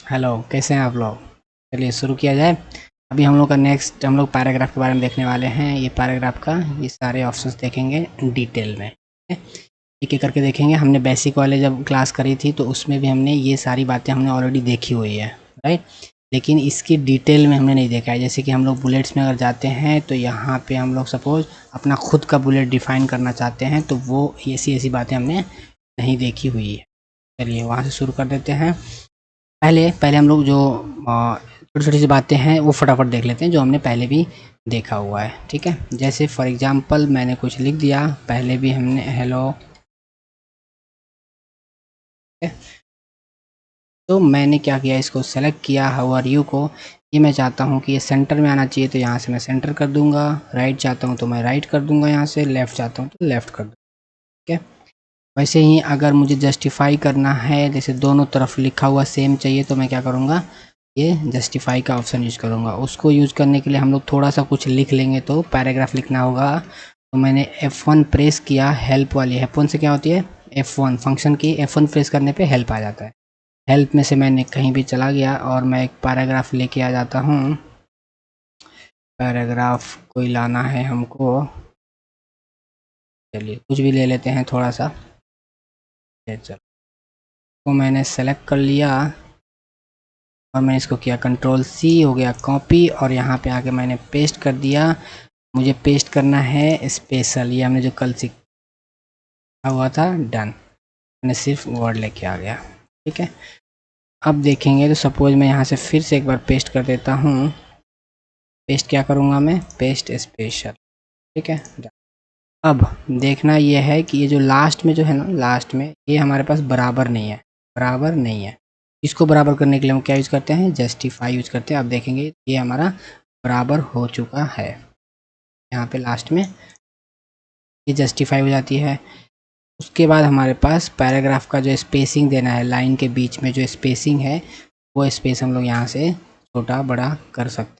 Hello, कैसे हैं आप लोग? चलिए शुरू किया जाए। अभी हम लोग का नेक्स्ट हम लोग पैराग्राफ के बारे में देखने वाले हैं। ये पैराग्राफ का ये सारे ऑप्शंस देखेंगे डिटेल में। एक एक करके देखेंगे। हमने बेसिक वाले जब क्लास करी थी तो उसमें भी हमने ये सारी बातें हमने ऑलरेडी देखी हुई है, राइट। लेकिन इसकी डिटेल में हमने नहीं देखा है। जैसे कि हम लोग बुलेट्स में अगर जाते हैं तो यहाँ पे हम लोग सपोज अपना खुद का बुलेट डिफाइन करना चाहते हैं तो वो ऐसी ऐसी बातें हमने नहीं देखी हुई है। चलिए वहाँ से शुरू कर देते हैं। पहले पहले हम लोग जो छोटी छोटी सी बातें हैं वो फटाफट देख लेते हैं जो हमने पहले भी देखा हुआ है, ठीक है। जैसे फॉर एग्जांपल मैंने कुछ लिख दिया, पहले भी हमने हेलो, तो मैंने क्या किया, इसको सेलेक्ट किया हाउ आर यू को। ये मैं चाहता हूँ कि ये सेंटर में आना चाहिए तो यहाँ से मैं सेंटर कर दूंगा। राइट चाहता हूँ तो मैं राइट कर दूंगा, यहाँ से लेफ़्ट चाहता हूँ तो लेफ़्ट कर दूँगा, ठीक है। वैसे ही अगर मुझे जस्टिफाई करना है, जैसे दोनों तरफ लिखा हुआ सेम चाहिए तो मैं क्या करूँगा, ये जस्टिफाई का ऑप्शन यूज़ करूँगा। उसको यूज़ करने के लिए हम लोग थोड़ा सा कुछ लिख लेंगे तो पैराग्राफ लिखना होगा। तो मैंने F1 प्रेस किया, हेल्प वाली F1 से क्या होती है, F1 फंक्शन की F1 प्रेस करने पे हेल्प आ जाता है। हेल्प में से मैंने कहीं भी चला गया और मैं एक पैराग्राफ लेके आ जाता हूँ। पैराग्राफ कोई लाना है हमको, चलिए कुछ भी ले लेते हैं थोड़ा सा। चलो तो मैंने सेलेक्ट कर लिया और मैंने इसको किया कंट्रोल सी, हो गया कॉपी, और यहाँ पे आके मैंने पेस्ट कर दिया। मुझे पेस्ट करना है स्पेशल, ये हमने जो कल सीखा हुआ था, डन। मैंने सिर्फ वर्ड लेके आ गया, ठीक है। अब देखेंगे तो सपोज मैं यहाँ से फिर से एक बार पेस्ट कर देता हूँ। पेस्ट क्या करूँगा मैं, पेस्ट स्पेशल, ठीक है। अब देखना ये है कि ये जो लास्ट में जो है ना, लास्ट में ये हमारे पास बराबर नहीं है, बराबर नहीं है। इसको बराबर करने के लिए हम क्या यूज़ करते हैं, जस्टिफाई यूज़ करते हैं। अब देखेंगे ये हमारा बराबर हो चुका है। यहाँ पे लास्ट में ये जस्टिफाई हो जाती है। उसके बाद हमारे पास पैराग्राफ का जो स्पेसिंग देना है, लाइन के बीच में जो स्पेसिंग है वो स्पेस हम लोग यहाँ से छोटा बड़ा कर सकते हैं।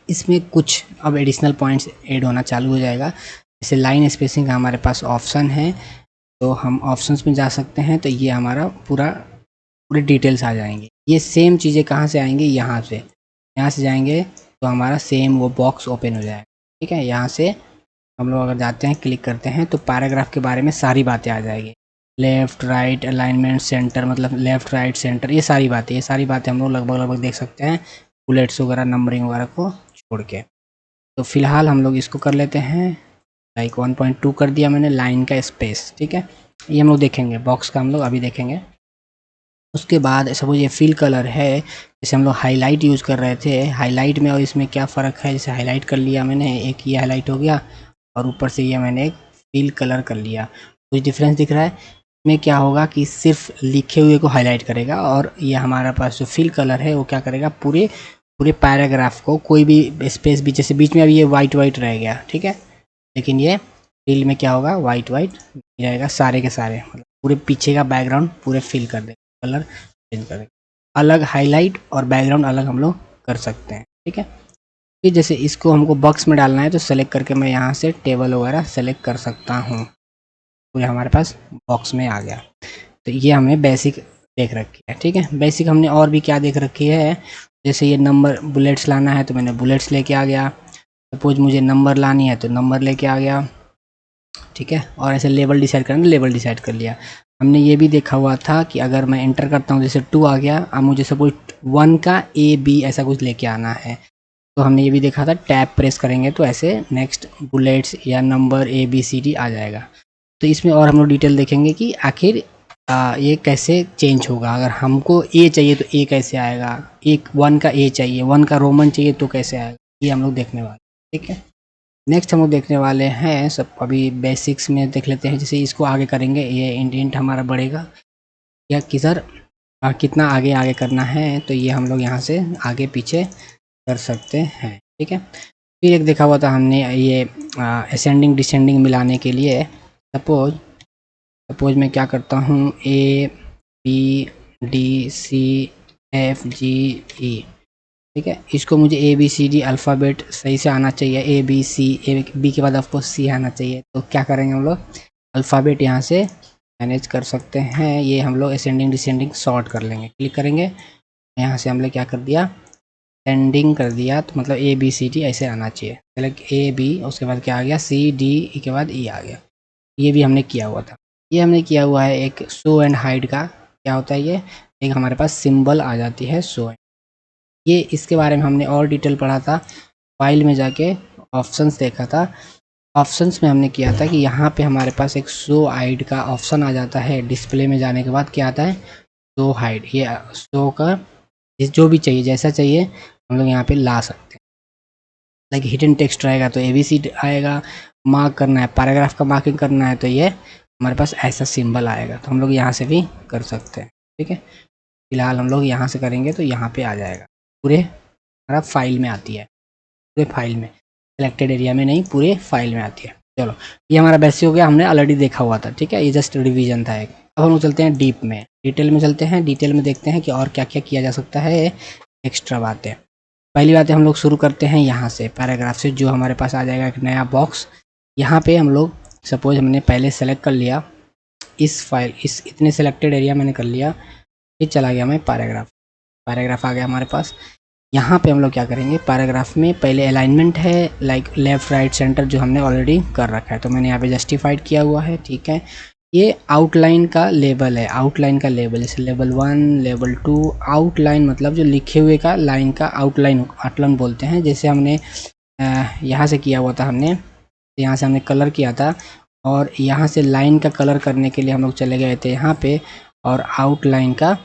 इसमें कुछ अब एडिशनल पॉइंट्स ऐड होना चालू हो जाएगा। जैसे लाइन स्पेसिंग का हमारे पास ऑप्शन है, तो हम ऑप्शंस में जा सकते हैं तो ये हमारा पूरे डिटेल्स आ जाएंगे। ये सेम चीज़ें कहाँ से आएंगी, यहाँ से जाएंगे तो हमारा सेम वो बॉक्स ओपन हो जाएगा, ठीक है। यहाँ से हम लोग अगर जाते हैं, क्लिक करते हैं तो पैराग्राफ के बारे में सारी बातें आ जाएगी। लेफ़्ट राइट अलाइनमेंट सेंटर, मतलब लेफ़्ट राइट सेंटर, ये सारी बातें हम लोग लगभग लगभग देख सकते हैं, बुलेट्स वगैरह नंबरिंग वगैरह को छोड़ के। तो फिलहाल हम लोग इसको कर लेते हैं, लाइक 1.2 कर दिया मैंने, लाइन का स्पेस, ठीक है। ये हम लोग देखेंगे, बॉक्स का हम लोग अभी देखेंगे। उसके बाद सपोज ये फिल कलर है, जैसे हम लोग हाईलाइट यूज़ कर रहे थे, हाईलाइट में और इसमें क्या फ़र्क है। जैसे हाईलाइट कर लिया मैंने, एक ये हाईलाइट हो गया और ऊपर से ये मैंने एक फिल कलर कर लिया। कुछ डिफरेंस दिख रहा है इसमें, क्या होगा कि सिर्फ लिखे हुए को हाईलाइट करेगा और ये हमारा पास जो फिल कलर है वो क्या करेगा, पूरे पूरे पैराग्राफ को, कोई भी स्पेस भी, जैसे बीच में अभी ये वाइट वाइट रह गया, ठीक है, लेकिन ये फिल में क्या होगा, वाइट वाइट रहेगा सारे के सारे, मतलब पूरे पीछे का बैकग्राउंड पूरे फिल कर देगा, कलर चेंज कर देगा। अलग हाईलाइट और बैकग्राउंड अलग हम लोग कर सकते हैं, ठीक है। फिर जैसे इसको हमको बॉक्स में डालना है तो सेलेक्ट करके मैं यहाँ से टेबल वगैरह सेलेक्ट कर सकता हूँ, पूरे हमारे पास बॉक्स में आ गया। तो ये हमने बेसिक देख रखी है, ठीक है। बेसिक हमने और भी क्या देख रखी है, जैसे ये नंबर बुलेट्स लाना है तो मैंने बुलेट्स लेके आ गया। सपोज मुझे नंबर लानी है तो नंबर लेके आ गया, ठीक है। और ऐसे लेवल डिसाइड करना, लेवल डिसाइड कर लिया। हमने ये भी देखा हुआ था कि अगर मैं एंटर करता हूँ, जैसे 2 आ गया, अब मुझे सपोज 1 का A B ऐसा कुछ लेके आना है, तो हमने ये भी देखा था, टैब प्रेस करेंगे तो ऐसे नेक्स्ट बुलेट्स या नंबर ABCD आ जाएगा। तो इसमें और हम लोग डिटेल देखेंगे कि आखिर ये कैसे चेंज होगा। अगर हमको A चाहिए तो A कैसे आएगा, 1 का A चाहिए, 1 का रोमन चाहिए तो कैसे आएगा, ये हम लोग देखने वाले, ठीक है। नेक्स्ट हम लोग देखने वाले हैं, सब अभी बेसिक्स में देख लेते हैं। जैसे इसको आगे करेंगे, ये इंडेंट हमारा बढ़ेगा या किधर कितना आगे आगे करना है, तो ये हम लोग यहाँ से आगे पीछे कर सकते हैं, ठीक है। फिर एक देखा हुआ था हमने, ये असेंडिंग डिसेंडिंग मिलाने के लिए। सपोज मैं क्या करता हूँ, ABDCFGE, ठीक है। इसको मुझे ABCD अल्फ़ाबेट सही से आना चाहिए, ABC, B के बाद ऑफकोर्स C आना चाहिए। तो क्या करेंगे हम लोग, अल्फ़ाबेट यहाँ से मैनेज कर सकते हैं। ये हम लोग असेंडिंग डिसेंडिंग सॉर्ट कर लेंगे, क्लिक करेंगे, यहाँ से हमने क्या कर दिया, एंडिंग कर दिया, तो मतलब ए बी सी डी ऐसे आना चाहिए। सेलेक्ट ए बी, उसके बाद क्या आ गया, सी डी, के बाद ई आ गया। ये भी हमने किया हुआ था। ये हमने किया हुआ है एक शो एंड हाइड का। क्या होता है ये, एक हमारे पास सिंबल आ जाती है शो एंड, ये इसके बारे में हमने और डिटेल पढ़ा था, फाइल में जाके ऑप्शंस देखा था। ऑप्शंस में हमने किया था कि यहाँ पे हमारे पास एक शो हाइड का ऑप्शन आ जाता है। डिस्प्ले में जाने के बाद क्या आता है, शो हाइड, ये शो का जो भी चाहिए, जैसा चाहिए हम लोग यहाँ पे ला सकते हैं। लाइक हिडन टेक्स्ट रहेगा तो ABC आएगा, मार्क करना है, पैराग्राफ का मार्किंग करना है तो ये हमारे पास ऐसा सिंबल आएगा, तो हम लोग यहाँ से भी कर सकते हैं। ठीक है, फिलहाल हम लोग यहाँ से करेंगे तो यहाँ पे आ जाएगा, पूरे हमारा फाइल में आती है, पूरे फाइल में, सिलेक्टेड एरिया में नहीं, पूरे फाइल में आती है। चलो, ये हमारा बेसिक हो गया, हमने ऑलरेडी देखा हुआ था। ठीक है, ये जस्ट रिवीजन था एक। अब हम चलते हैं डीप में, डिटेल में चलते हैं, डिटेल में देखते हैं कि और क्या क्या किया जा सकता है, एक्स्ट्रा बातें। पहली बात है, हम लोग शुरू करते हैं यहाँ से, पैराग्राफ से, जो हमारे पास आ जाएगा एक नया बॉक्स। यहाँ पे हम लोग सपोज हमने पहले सेलेक्ट कर लिया इस फाइल, इस इतने सेलेक्टेड एरिया मैंने कर लिया, ये चला गया मैं पैराग्राफ, पैराग्राफ आ गया हमारे पास। यहाँ पे हम लोग क्या करेंगे, पैराग्राफ में पहले अलाइनमेंट है, लाइक लेफ़्ट राइट सेंटर, जो हमने ऑलरेडी कर रखा है, तो मैंने यहाँ पे जस्टिफाइड किया हुआ है। ठीक है, ये आउटलाइन का लेबल है, आउटलाइन का लेबल, जैसे लेवल 1, लेवल 2, आउटलाइन मतलब जो लिखे हुए का लाइन का आउटलाइन बोलते हैं। जैसे हमने यहाँ से किया हुआ था, हमने यहाँ से हमने कलर किया था, और यहाँ से लाइन का कलर करने के लिए हम लोग चले गए थे यहाँ पे, और आउटलाइन का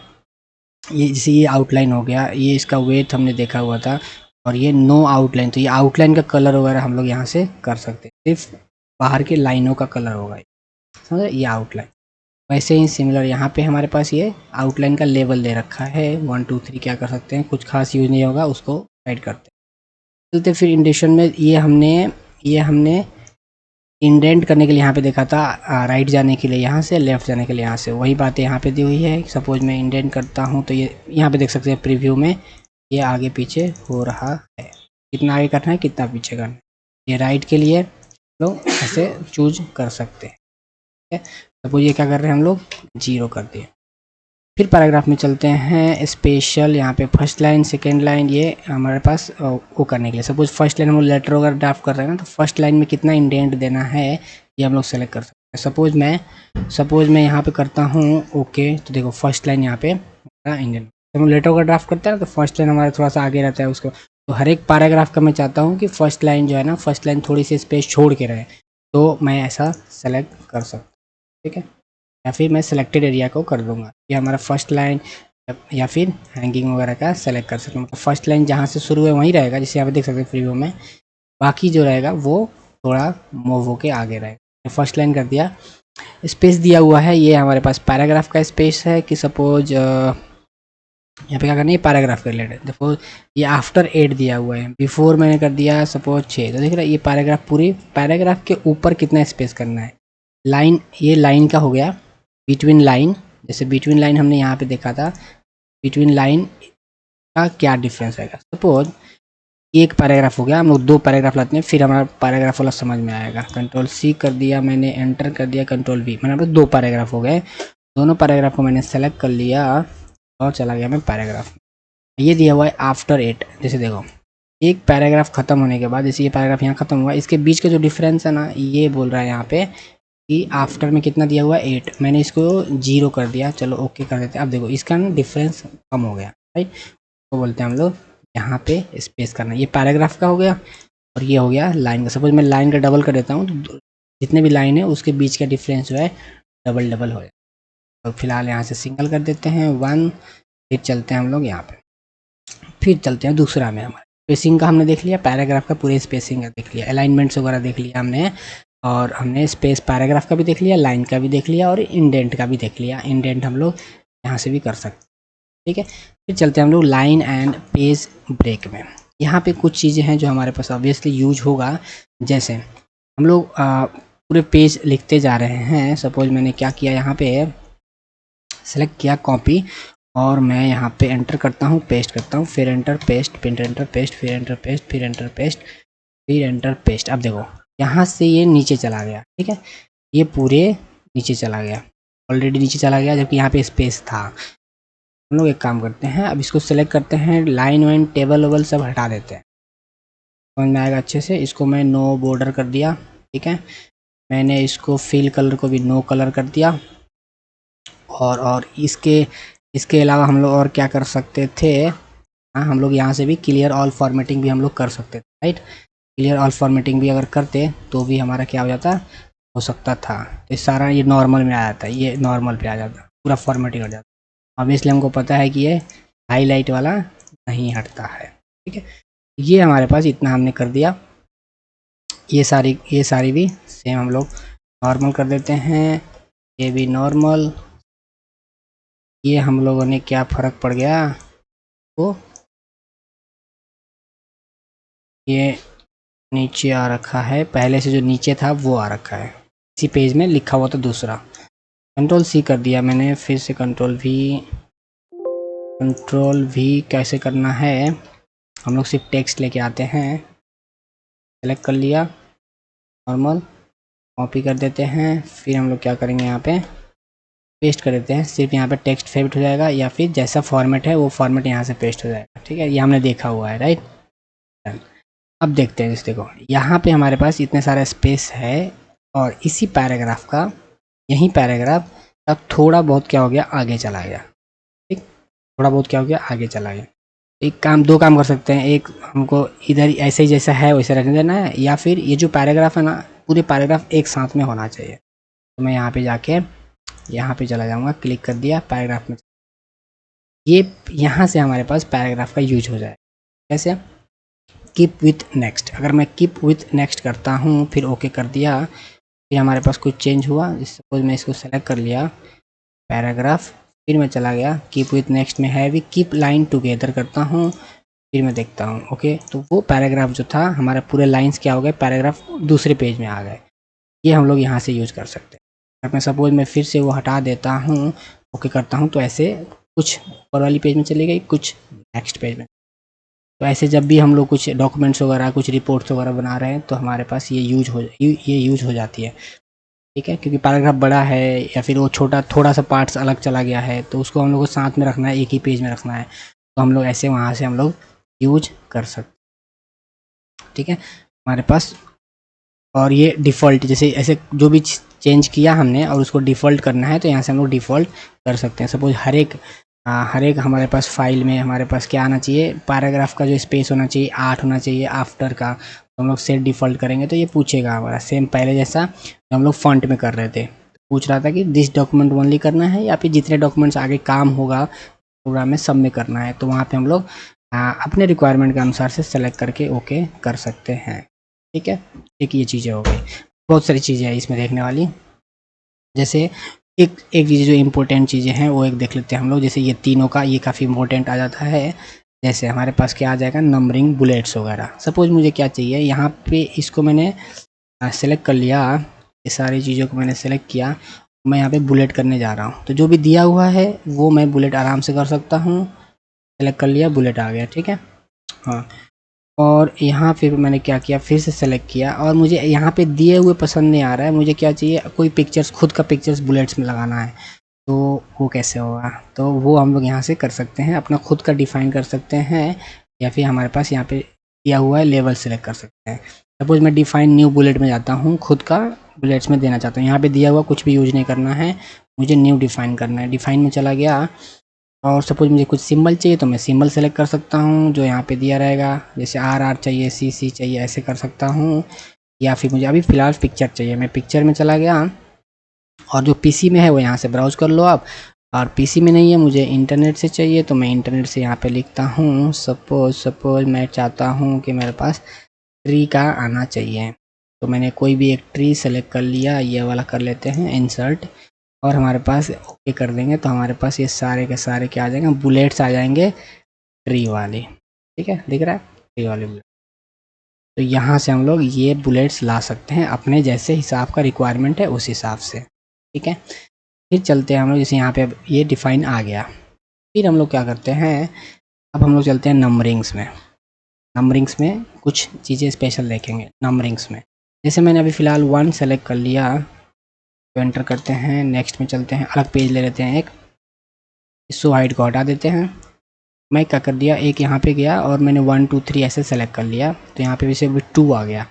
ये जैसे ये आउटलाइन हो गया, ये इसका वेट हमने देखा हुआ था, और ये नो आउटलाइन, तो ये आउटलाइन का कलर वगैरह हम लोग यहाँ से कर सकते हैं, सिर्फ बाहर के लाइनों का कलर होगा, समझे, ये आउटलाइन। वैसे ही सिमिलर यहाँ पे हमारे पास ये आउटलाइन का लेवल दे रखा है, 1 2 3 क्या कर सकते हैं, कुछ खास यूज नहीं होगा, उसको ऐड करते हैं। चलते फिर इंडेंशन में, ये हमने इंडेंट करने के लिए यहाँ पे देखा था, राइट जाने के लिए यहाँ से, लेफ़्ट जाने के लिए यहाँ से, वही बातें यहाँ पे दी हुई है। सपोज मैं इंडेंट करता हूँ तो ये यहाँ पे देख सकते हैं प्रीव्यू में, ये आगे पीछे हो रहा है, कितना आगे करना है, कितना पीछे करना है। ये राइट के लिए लोग ऐसे चूज कर सकते हैं। ठीक है, सपोज ये क्या कर रहे हैं हम लोग, 0 कर दिए। फिर पैराग्राफ में चलते हैं, स्पेशल, यहाँ पे फर्स्ट लाइन, सेकेंड लाइन, ये हमारे पास वो करने के लिए, सपोज फर्स्ट लाइन हम लोग लेटर वगैरह ड्राफ्ट कर रहे हैं ना, तो फर्स्ट लाइन में कितना इंडेंट देना है ये हम लोग सेलेक्ट कर सकते हैं। सपोज मैं यहाँ पे करता हूँ ओके, तो देखो फर्स्ट लाइन यहाँ पे इंडेंट, जब हम लेटर वगैरह ड्राफ्ट करते हैं ना तो फर्स्ट लाइन हमारा थोड़ा सा आगे रहता है उसको, तो हर एक पैराग्राफ का मैं चाहता हूँ कि फर्स्ट लाइन जो है ना, फर्स्ट लाइन थोड़ी सी स्पेस छोड़ के रहे, तो मैं ऐसा सेलेक्ट कर सकता हूँ। ठीक है, या फिर मैं सिलेक्टेड एरिया को कर दूंगा, ये हमारा फर्स्ट लाइन, या फिर हैंगिंग वगैरह का सेलेक्ट कर सकते हैं, मतलब फर्स्ट लाइन जहाँ से शुरू है वहीं रहेगा, जैसे यहाँ पे देख सकते हैं प्रीव्यू में, बाकी जो रहेगा वो थोड़ा मूव होके आगे रहेगा। फर्स्ट लाइन कर दिया, स्पेस दिया हुआ है, ये हमारे पास पैराग्राफ का स्पेस है, कि सपोज यहाँ पे क्या करना है, पैराग्राफ के रिलेटेड, देखो ये आफ्टर 8 दिया हुआ है, बिफोर मैंने कर दिया सपोज 6, तो देख रहे ये पैराग्राफ, पूरी पैराग्राफ के ऊपर कितना स्पेस करना है, लाइन, ये लाइन का हो गया, बिटवीन लाइन, जैसे बिटवीन लाइन हमने यहाँ पे देखा था, बिटवीन लाइन का क्या डिफरेंस रहेगा। सपोज एक पैराग्राफ हो गया, हम लोग 2 पैराग्राफ लाते हैं, फिर हमारा पैराग्राफ वाला समझ में आएगा। कंट्रोल C कर दिया मैंने, एंटर कर दिया, कंट्रोल V, मैंने 2 पैराग्राफ हो गए, दोनों पैराग्राफ को मैंने सेलेक्ट कर लिया और चला गया मैं पैराग्राफ में। ये दिया हुआ है आफ्टर 8, जैसे देखो एक पैराग्राफ खत्म होने के बाद, जैसे ये पैराग्राफ यहाँ खत्म हुआ, इसके बीच का जो डिफरेंस है ना, ये बोल रहा है यहाँ पे कि आफ्टर में कितना दिया हुआ है 8, मैंने इसको 0 कर दिया, चलो ओके कर देते हैं। अब देखो इसका ना डिफरेंस कम हो गया, राइट, तो बोलते हैं हम लोग यहाँ पे स्पेस करना, ये पैराग्राफ का हो गया, और ये हो गया लाइन का। सपोज मैं लाइन का डबल कर देता हूँ, तो जितने भी लाइन है उसके बीच का डिफरेंस जो है डबल हो जाए। तो फिलहाल यहाँ से सिंगल कर देते हैं 1, फिर चलते हैं हम लोग यहाँ पे, फिर चलते हैं दूसरा में, हमारे स्पेसिंग का हमने देख लिया, पैराग्राफ का पूरे स्पेसिंग का देख लिया, अलाइनमेंट्स वगैरह देख लिया हमने, और हमने स्पेस पैराग्राफ का भी देख लिया, लाइन का भी देख लिया, और इंडेंट का भी देख लिया। इंडेंट हम लोग यहाँ से भी कर सकते हैं। ठीक है, फिर चलते हैं हम लोग लाइन एंड पेज ब्रेक में। यहाँ पे कुछ चीज़ें हैं जो हमारे पास ऑब्वियसली यूज होगा, जैसे हम लोग पूरे पेज लिखते जा रहे हैं। सपोज मैंने क्या किया, यहाँ पे सेलेक्ट किया कॉपी, और मैं यहाँ पे एंटर करता हूँ, पेस्ट करता हूँ, फिर एंटर पेस्ट, फिर एंटर पेस्ट, फिर एंटर पेस्ट, फिर एंटर पेस्ट, फिर एंटर पेस्ट। अब देखो यहाँ से ये नीचे चला गया, ठीक है, ये पूरे नीचे चला गया। ऑलरेडी नीचे चला गया, जबकि यहाँ पे स्पेस था। हम लोग एक काम करते हैं, अब इसको सेलेक्ट करते हैं, लाइन वाइन टेबल वेबल सब हटा देते हैं, समझ में आएगा अच्छे से। इसको मैं नो बॉर्डर कर दिया, ठीक है। मैंने इसको फिल कलर को भी नो कलर कर दिया। और इसके अलावा हम लोग और क्या कर सकते थे, हाँ, हम लोग यहाँ से भी क्लियर ऑल फॉर्मेटिंग भी हम लोग कर सकते थे, राइट। क्लियर ऑल फॉर्मेटिंग भी अगर करते तो भी हमारा क्या हो जाता, हो सकता था। तो ये सारा ये नॉर्मल में आ जाता है, ये नॉर्मल पे आ जाता, पूरा फॉर्मेटिंग हो जाता। अब इसलिए हमको पता है कि ये हाईलाइट वाला नहीं हटता है, ठीक है। ये हमारे पास इतना हमने कर दिया। ये सारी भी सेम हम लोग नॉर्मल कर देते हैं, ये भी नॉर्मल। ये हम लोगों ने क्या फ़र्क पड़ गया, तो ये नीचे आ रखा है, पहले से जो नीचे था वो आ रखा है, इसी पेज में लिखा हुआ था दूसरा। कंट्रोल सी कर दिया मैंने, फिर से कंट्रोल वी कैसे करना है, हम लोग सिर्फ टेक्स्ट लेके आते हैं, सेलेक्ट कर लिया, नॉर्मल कॉपी कर देते हैं, फिर हम लोग क्या करेंगे, यहाँ पे पेस्ट कर देते हैं। सिर्फ यहाँ पे टेक्स्ट फेवरेट हो जाएगा, या फिर जैसा फॉर्मेट है वो फॉर्मेट यहाँ से पेस्ट हो जाएगा, ठीक है। ये हमने देखा हुआ है, राइट। अब देखते हैं, जैसे देखो यहाँ पे हमारे पास इतने सारा स्पेस है, और इसी पैराग्राफ का, यही पैराग्राफ अब थोड़ा बहुत क्या हो गया, आगे चला गया, ठीक। थोड़ा बहुत क्या हो गया, आगे चला गया। एक काम, दो काम कर सकते हैं, एक हमको इधर ऐसे ही जैसा है वैसे रखने देना है, या फिर ये जो पैराग्राफ है ना, पूरे पैराग्राफ एक साथ में होना चाहिए। तो मैं यहाँ पे जाके यहाँ पे चला जाऊँगा, क्लिक कर दिया, पैराग्राफ में, ये यहाँ से हमारे पास पैराग्राफ का यूज हो जाए। कैसे, कीप विथ नेक्स्ट, अगर मैं कीप विथ नेक्स्ट करता हूँ, फिर ओके कर दिया, फिर हमारे पास कुछ चेंज हुआ, जैसे सपोज मैं इसको सेलेक्ट कर लिया पैराग्राफ, फिर मैं चला गया कीप विथ नेक्स्ट में है भी कीप लाइन टुगेदर करता हूँ, फिर मैं देखता हूँ, ओके, तो वो पैराग्राफ जो था हमारे पूरे लाइंस क्या हो गए, पैराग्राफ दूसरे पेज में आ गए। ये हम लोग यहाँ से यूज़ कर सकते हैं। अगर मैं सपोज मैं फिर से वो हटा देता हूँ, ओके करता हूँ, तो ऐसे कुछ ऊपर वाली पेज में चली गई, कुछ नेक्स्ट पेज में। तो ऐसे जब भी हम लोग कुछ डॉक्यूमेंट्स वगैरह, कुछ रिपोर्ट्स वगैरह बना रहे हैं, तो हमारे पास ये यूज हो जाती है, ठीक है। क्योंकि पैराग्राफ बड़ा है, या फिर वो छोटा थोड़ा सा पार्ट्स अलग चला गया है, तो उसको हम लोग को साथ में रखना है, एक ही पेज में रखना है, तो हम लोग ऐसे वहाँ से हम लोग यूज कर सकते, ठीक है। हमारे पास, और ये डिफ़ॉल्ट, जैसे ऐसे जो भी चेंज किया हमने और उसको डिफ़ॉल्ट करना है, तो यहाँ से हम लोग डिफ़ॉल्ट कर सकते हैं। सपोज हर एक हमारे पास फाइल में हमारे पास क्या आना चाहिए, पैराग्राफ का जो स्पेस होना चाहिए 8 होना चाहिए आफ्टर का, तो हम लोग सेट डिफ़ॉल्ट करेंगे, तो ये पूछेगा हमारा सेम पहले जैसा जो हम लोग फॉन्ट में कर रहे थे। पूछ रहा था कि दिस डॉक्यूमेंट ओनली करना है, या फिर जितने डॉक्यूमेंट्स आगे काम होगा प्रोग्राम में सब में करना है, तो वहाँ पे हम लोग अपने रिक्वायरमेंट के अनुसार से सेलेक्ट करके ओके कर सकते हैं, ठीक है। एक ये चीज़ें हो गई, बहुत सारी चीज़ें हैं इसमें देखने वाली। जैसे एक चीज़ जो इम्पोर्टेंट चीज़ें हैं वो एक देख लेते हैं हम लोग, जैसे ये तीनों का ये काफ़ी इम्पोर्टेंट आ जाता है। जैसे हमारे पास क्या आ जाएगा, नंबरिंग, बुलेट्स वगैरह। सपोज मुझे क्या चाहिए, यहाँ पे इसको मैंने सेलेक्ट कर लिया, ये सारी चीज़ों को मैंने सेलेक्ट किया, मैं यहाँ पे बुलेट करने जा रहा हूँ, तो जो भी दिया हुआ है वो मैं बुलेट आराम से कर सकता हूँ। सेलेक्ट कर लिया, बुलेट आ गया, ठीक है। हाँ, और यहाँ फिर मैंने क्या किया, फिर से सेलेक्ट किया, और मुझे यहाँ पे दिए हुए पसंद नहीं आ रहा है, मुझे क्या चाहिए, कोई पिक्चर्स, खुद का पिक्चर्स बुलेट्स में लगाना है, तो वो कैसे होगा, तो वो हम लोग यहाँ से कर सकते हैं, अपना खुद का डिफ़ाइन कर सकते हैं, या फिर हमारे पास यहाँ पे दिया हुआ है लेवल सेलेक्ट कर सकते हैं। सपोज मैं डिफ़ाइन न्यू बुलेट में जाता हूँ, खुद का बुलेट्स में देना चाहता हूँ, यहाँ पे दिया हुआ कुछ भी यूज नहीं करना है, मुझे न्यू डिफ़ाइन करना है, डिफ़ाइन में चला गया, और सपोज मुझे कुछ सिंबल चाहिए तो मैं सिंबल सेलेक्ट कर सकता हूँ जो यहाँ पे दिया रहेगा, जैसे RR चाहिए, CC चाहिए, ऐसे कर सकता हूँ। या फिर मुझे अभी फ़िलहाल पिक्चर चाहिए, मैं पिक्चर में चला गया, और जो PC में है वो यहाँ से ब्राउज़ कर लो आप, और PC में नहीं है, मुझे इंटरनेट से चाहिए, तो मैं इंटरनेट से यहाँ पे लिखता हूँ, सपोज मैं चाहता हूँ कि मेरे पास ट्री का आना चाहिए, तो मैंने कोई भी एक ट्री सेलेक्ट कर लिया, ये वाला कर लेते हैं इंसर्ट, और हमारे पास ओके कर देंगे, तो हमारे पास ये सारे के सारे क्या आ जाएंगे, बुलेट्स आ जाएंगे ट्री वाले, ठीक है, दिख रहा है ट्री वाले बुलेट। तो यहाँ से हम लोग ये बुलेट्स ला सकते हैं अपने जैसे हिसाब का रिक्वायरमेंट है उस हिसाब से, ठीक है। फिर चलते हैं हम लोग, जैसे यहाँ पे अब ये डिफ़ाइन आ गया, फिर हम लोग क्या करते हैं, अब हम लोग चलते हैं नंबरिंग्स में। नंबरिंग्स में कुछ चीज़ें स्पेशल देखेंगे नंबरिंग्स में, जैसे मैंने अभी फ़िलहाल 1 सेलेक्ट कर लिया, तो एंटर करते हैं, नेक्स्ट में चलते हैं, अलग पेज ले लेते हैं एक, शो हाइट को हटा देते हैं। मैं क्या कर दिया, एक यहाँ पे गया और मैंने 1 2 3 ऐसे सेलेक्ट कर लिया, तो यहाँ पे वैसे 2 आ गया,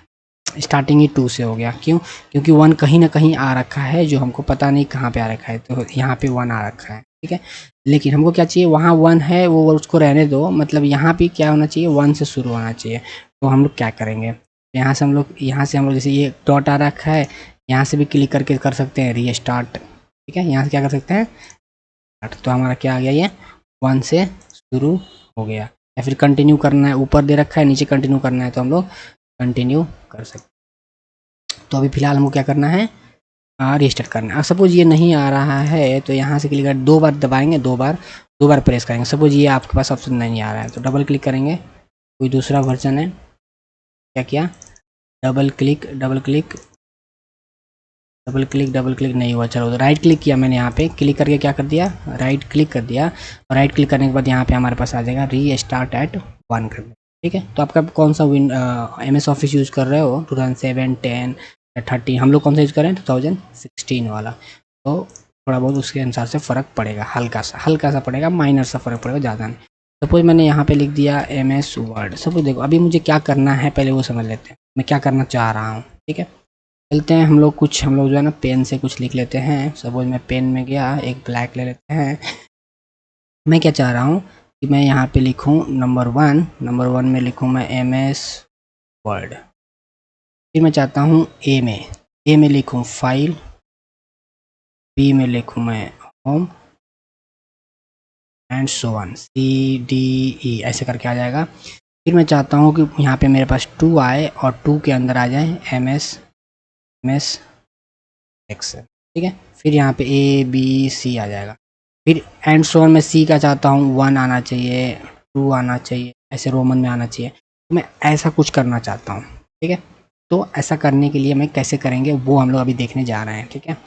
स्टार्टिंग ही 2 से हो गया। क्यों? क्योंकि 1 कहीं ना कहीं आ रखा है जो हमको पता नहीं कहाँ पे आ रखा है, तो यहाँ पे 1 आ रखा है, ठीक है। लेकिन हमको क्या चाहिए, वहाँ 1 है वो उसको रहने दो, मतलब यहाँ पे क्या होना चाहिए, 1 से शुरू होना चाहिए। तो हम लोग क्या करेंगे, यहाँ से हम लोग जैसे ये डॉट आ रखा है, यहाँ से भी क्लिक करके कर सकते हैं रीस्टार्ट, ठीक है। यहाँ से क्या कर सकते हैं, तो हमारा क्या आ गया, ये 1 से शुरू हो गया। या फिर कंटिन्यू करना है, ऊपर दे रखा है, नीचे कंटिन्यू करना है, तो हम लोग कंटिन्यू कर सकते हैं। तो अभी फिलहाल हमको क्या करना है, रीस्टार्ट करना है। सपोज ये नहीं आ रहा है तो यहाँ से क्लिक कर 2 बार दबाएंगे, 2 बार प्रेस करेंगे। सपोज ये आपके पास ऑप्शन नहीं आ रहा है तो डबल क्लिक करेंगे, कोई दूसरा वर्जन है, क्या किया, डबल क्लिक नहीं हुआ, चलो तो राइट क्लिक किया मैंने, यहाँ पे क्लिक करके क्या कर दिया, राइट क्लिक कर दिया, और राइट क्लिक करने के बाद यहाँ पे हमारे पास आ जाएगा रीस्टार्ट एट 1 कर, ठीक है। तो आपका कौन सा MS ऑफिस यूज़ कर रहे हो, 2007, 10 या 30, हम लोग कौन सा यूज़ कर रहे हैं 2016 वाला, तो थोड़ा बहुत उसके अनुसार से फ़र्क पड़ेगा, हल्का सा पड़ेगा, माइनर सा फ़र्क पड़ेगा, ज़्यादा नहीं। सपोज मैंने यहाँ पे लिख दिया MS वर्ड। सपोज देखो अभी मुझे क्या करना है पहले वो समझ लेते हैं, मैं क्या करना चाह रहा हूँ, ठीक है। चलते हैं हम लोग जो है ना पेन से कुछ लिख लेते हैं। सपोज मैं पेन में गया, एक ब्लैक ले लेते हैं। मैं क्या चाह रहा हूँ कि मैं यहाँ पे लिखूँ नंबर 1 में लिखूँ मैं MS वर्ड। फिर मैं चाहता हूँ ए में लिखूँ फाइल, बी में लिखूँ मैं home, and so on, CDE ऐसे करके आ जाएगा। फिर मैं चाहता हूँ कि यहाँ पे मेरे पास 2 आए और 2 के अंदर आ जाए MS एक्सेल, ठीक है। फिर यहाँ पे ABC आ जाएगा। फिर एंड सो ऑन में C का चाहता हूँ 1 आना चाहिए, 2 आना चाहिए, ऐसे रोमन में आना चाहिए। तो मैं ऐसा कुछ करना चाहता हूँ, ठीक है। तो ऐसा करने के लिए मैं कैसे करेंगे वो हम लोग अभी देखने जा रहे हैं, ठीक है।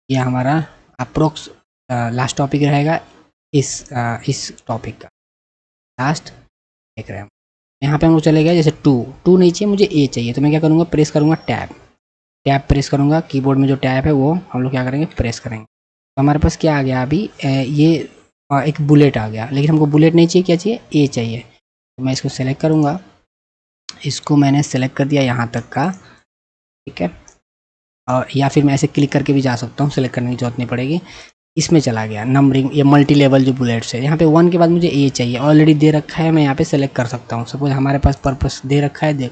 ये हमारा अप्रोक्स लास्ट टॉपिक रहेगा इस टॉपिक का, लास्ट देख रहे हैं हम। यहाँ पे हम लोग चले गए, जैसे 2 नहीं चाहिए मुझे, A चाहिए, तो मैं क्या करूँगा, प्रेस करूँगा टैब प्रेस करूँगा, कीबोर्ड में जो टैब है वो हम लोग क्या करेंगे, प्रेस करेंगे। तो हमारे पास क्या आ गया अभी, ये एक बुलेट आ गया, लेकिन हमको बुलेट नहीं चाहिए, क्या चाहिए, A चाहिए। तो मैं इसको सेलेक्ट करूँगा, इसको मैंने सेलेक्ट कर दिया यहाँ तक का, ठीक है। और या फिर मैं ऐसे क्लिक करके भी जा सकता हूँ, सेलेक्ट करने की जरूरत नहीं पड़ेगी। इसमें चला गया नंबरिंग, ये मल्टी लेवल जो बुलेट्स है, यहाँ पे 1 के बाद मुझे A चाहिए, ऑलरेडी दे रखा है, मैं यहाँ पे सेलेक्ट कर सकता हूँ। सपोज हमारे पास पर्पस दे रखा है, देख,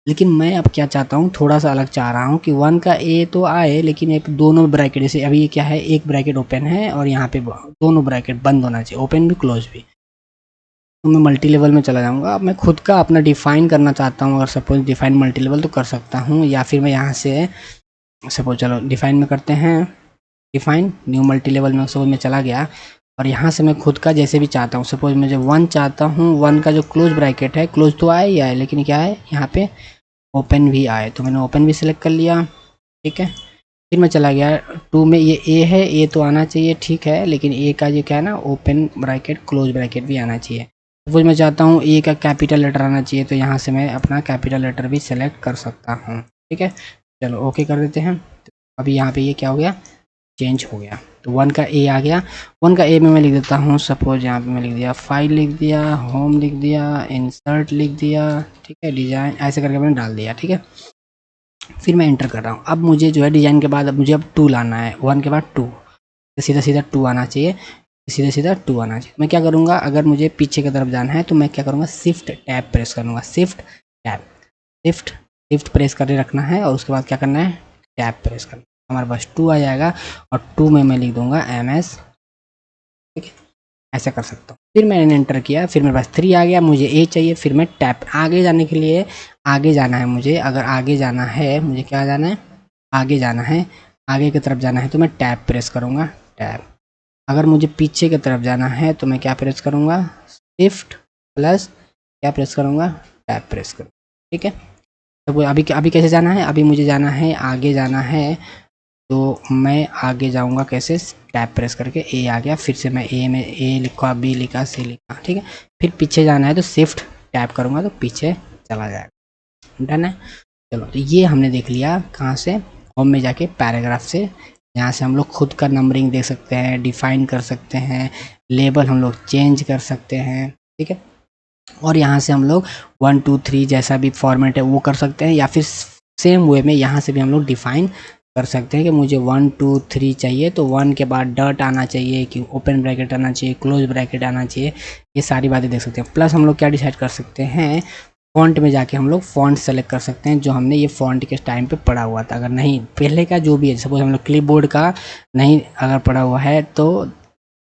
लेकिन मैं अब क्या चाहता हूँ, थोड़ा सा अलग चाह रहा हूँ कि 1 का A तो आए, लेकिन एक दोनों ब्रैकेट, जैसे अभी ये क्या है, एक ब्रैकेट ओपन है और यहाँ पे दोनों ब्रैकेट बंद होना चाहिए, ओपन भी क्लोज भी। तो मैं मल्टी लेवल में चला जाऊँगा। अब मैं खुद का अपना डिफाइन करना चाहता हूँ, अगर सपोज डिफाइन मल्टी लेवल तो कर सकता हूँ, या फिर मैं यहाँ से सपोज चलो डिफाइन में करते हैं, डिफाइन न्यू मल्टी लेवल में सपोज मैं चला गया, और यहाँ से मैं खुद का जैसे भी चाहता हूँ, सपोज मुझे 1 चाहता हूँ, 1 का जो क्लोज ब्रैकेट है, क्लोज तो आए ही आए, लेकिन क्या है यहाँ पे ओपन भी आए, तो मैंने ओपन भी सिलेक्ट कर लिया, ठीक है। फिर मैं चला गया 2 में, ये A है, A तो आना चाहिए, ठीक है, लेकिन A का जो क्या है ना, ओपन ब्रैकेट क्लोज ब्रैकेट भी आना चाहिए। सपोज मैं चाहता हूँ A का कैपिटल लेटर आना चाहिए, तो यहाँ से मैं अपना कैपिटल लेटर भी सेलेक्ट कर सकता हूँ, ठीक है। चलो ओके कर देते हैं। तो अभी यहाँ पे ये क्या हो गया, चेंज हो गया। तो 1 का A आ गया, 1 का A में मैं लिख देता हूँ, सपोज यहाँ पे मैं लिख दिया फाइल, लिख दिया होम, लिख दिया इंसर्ट, लिख दिया, ठीक है, डिज़ाइन, ऐसे करके मैंने डाल दिया, ठीक है। फिर मैं एंटर कर रहा हूँ। अब मुझे जो है डिज़ाइन के बाद अब मुझे 2 लाना है, 1 के बाद 2, तो सीधा 2 आना चाहिए, सीधा 2 आना चाहिए। मैं क्या करूँगा, अगर मुझे पीछे की तरफ जाना है तो मैं क्या करूँगा, शिफ्ट टैब प्रेस करूँगा, शिफ्ट प्रेस करके रखना है, और उसके बाद क्या करना है, टैब प्रेस करना। हमारे पास 2 आ जाएगा, और 2 में मैं लिख दूंगा MS, ठीक है, ऐसा कर सकता हूँ। फिर मैंने एंटर किया, फिर मेरे पास 3 आ गया, मुझे A चाहिए, फिर मैं टैप, आगे जाने के लिए आगे जाना है मुझे, अगर आगे जाना है मुझे, क्या जाना है, आगे जाना है, आगे की तरफ जाना है, तो मैं टैप प्रेस करूँगा, टैप। अगर मुझे पीछे की तरफ जाना है तो मैं क्या प्रेस करूँगा, शिफ्ट प्लस क्या प्रेस करूँगा, टैप प्रेस करूँ, ठीक है। तो अभी कैसे जाना है, अभी मुझे जाना है, आगे जाना है, तो मैं आगे जाऊंगा कैसे, टैब प्रेस करके, A आ गया, फिर से मैं A में A लिखा, B लिखा, C लिखा, ठीक है। फिर पीछे जाना है तो शिफ्ट टैब करूंगा तो पीछे चला जाएगा, डन है। चलो तो ये हमने देख लिया कहाँ से, होम में जाके पैराग्राफ से यहाँ से हम लोग खुद का नंबरिंग देख सकते हैं, डिफाइन कर सकते हैं, लेबल हम लोग चेंज कर सकते हैं, ठीक है। और यहाँ से हम लोग 1 2 3 जैसा भी फॉर्मेट है वो कर सकते हैं, या फिर सेम वे में यहाँ से भी हम लोग डिफाइन कर सकते हैं कि मुझे 1 2 3 चाहिए तो 1 के बाद डॉट आना चाहिए, कि ओपन ब्रैकेट आना चाहिए, क्लोज ब्रैकेट आना चाहिए, ये सारी बातें देख सकते हैं। प्लस हम लोग क्या डिसाइड कर सकते हैं, फ़ॉन्ट में जाके हम लोग फ़ॉन्ट सेलेक्ट कर सकते हैं जो हमने ये फ़ॉन्ट के टाइम पे पढ़ा हुआ था। अगर नहीं पहले का जो भी है, सपोज हम लोग क्लिपबोर्ड का नहीं अगर पढ़ा हुआ है तो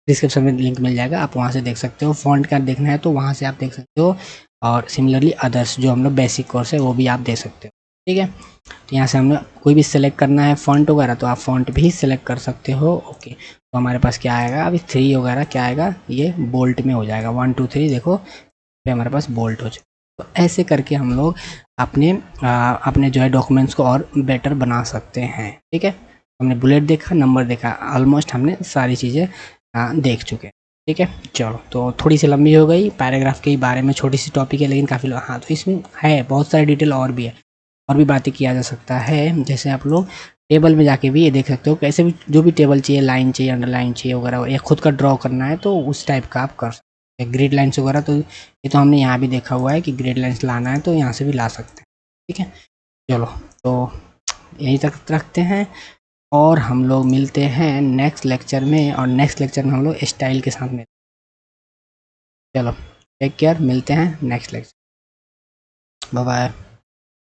डिस्क्रिप्शन में लिंक मिल जाएगा, आप वहाँ से देख सकते हो। फ़ॉन्ट का देखना है तो वहाँ से आप देख सकते हो, और सिमिलरली अदर्स जो हम लोग बेसिक कोर्स है वो भी आप दे सकते हो, ठीक है। तो यहाँ से हमें कोई भी सिलेक्ट करना है फ़ॉन्ट वगैरह तो आप फ़ॉन्ट भी सिलेक्ट कर सकते हो। ओके, तो हमारे पास क्या आएगा अभी 3 वगैरह क्या आएगा, ये बोल्ट में हो जाएगा। 1 2 3 देखो पे हमारे पास बोल्ट हो जाएगा। तो ऐसे करके हम लोग अपने जो है डॉक्यूमेंट्स को और बेटर बना सकते हैं, ठीक है। हमने बुलेट देखा, नंबर देखा, ऑलमोस्ट हमने सारी चीज़ें देख चुके हैं, ठीक है। चलो, तो थोड़ी सी लंबी हो गई, पैराग्राफ के बारे में छोटी सी टॉपिक है लेकिन काफ़ी हाँ, तो इसमें है बहुत सारी डिटेल और भी है, और भी बातें किया जा सकता है। जैसे आप लोग टेबल में जाके भी ये देख सकते हो, कैसे भी जो भी टेबल चाहिए, लाइन चाहिए, अंडरलाइन चाहिए वगैरह, या खुद का ड्रॉ करना है तो उस टाइप का आप कर सकते हैं। ग्रिड लाइन्स वगैरह तो ये तो हमने यहाँ भी देखा हुआ है कि ग्रिड लाइन्स लाना है तो यहाँ से भी ला सकते हैं, ठीक है। चलो, तो यहीं तक रखते हैं, और हम लोग मिलते हैं नेक्स्ट लेक्चर में, और नेक्स्ट लेक्चर में हम लोग स्टाइल के साथ मिलते हैं। चलो, टेक केयर, मिलते हैं नेक्स्ट लेक्चर, बाय बाय।